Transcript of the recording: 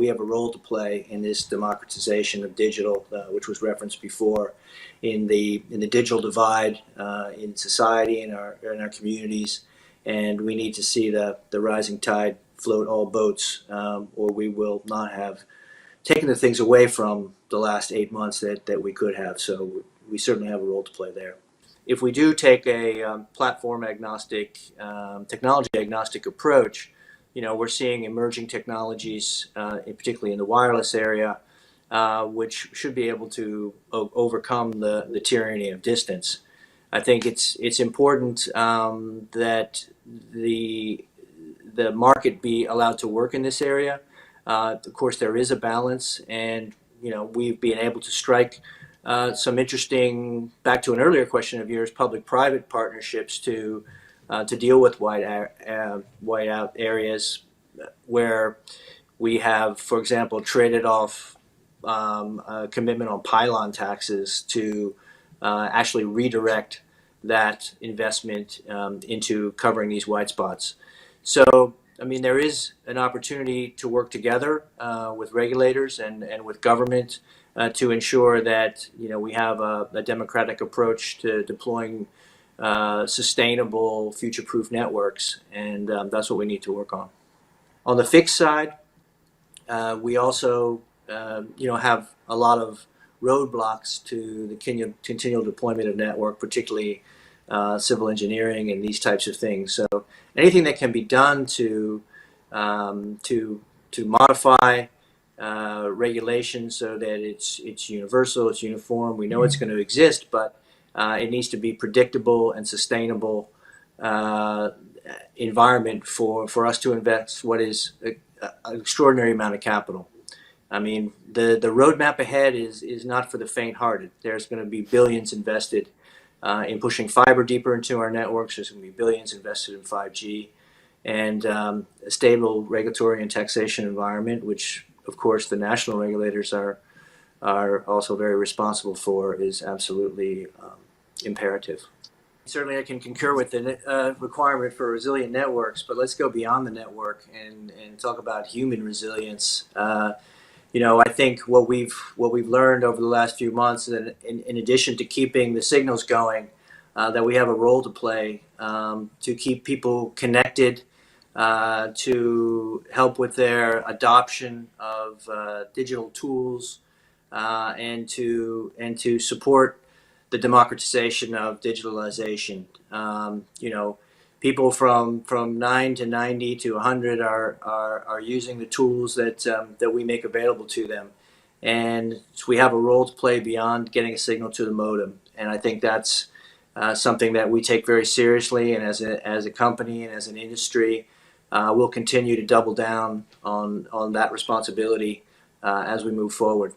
we have a role to play in this democratization of digital, which was referenced before, in the digital divide in society, in our communities, and we need to see the rising tide float all boats, or we will not have taken the things away from the last 8 months that we could have. So we certainly have a role to play there. If we do take a platform agnostic, technology agnostic approach, we're seeing emerging technologies, particularly in the wireless area, which should be able to overcome the tyranny of distance. I think it's important that the market be allowed to work in this area. Of course, there is a balance, and we've been able to strike some interesting, back to an earlier question of yours, public-private partnerships to deal with whiteout areas where we have, for example, traded off a commitment on pylon taxes to actually redirect that investment into covering these white spots. So, I mean, there is an opportunity to work together with regulators and with government to ensure that we have a democratic approach to deploying sustainable, future-proof networks, and that's what we need to work on. On the fixed side, we also have a lot of roadblocks to the continual deployment of network, particularly civil engineering and these types of things. So anything that can be done to modify regulations so that it's universal, it's uniform. We know it's going to exist, but it needs to be predictable and sustainable environment for us to invest what is an extraordinary amount of capital. I mean, the roadmap ahead is not for the faint-hearted. There's going to be billions invested in pushing fiber deeper into our networks. There's going to be billions invested in 5G, and a stable regulatory and taxation environment, which of course the national regulators are also very responsible for, is absolutely imperative. Certainly I can concur with the requirement for resilient networks, but let's go beyond the network and talk about human resilience. I think what we've learned over the last few months, that in addition to keeping the signals going, that we have a role to play to keep people connected, to help with their adoption of digital tools, and to support the democratization of digitalization. People from 9 to 90 to 100 are using the tools that we make available to them, and so we have a role to play beyond getting a signal to the modem. And I think that's something that we take very seriously, and as a company and as an industry, we'll continue to double down on that responsibility as we move forward.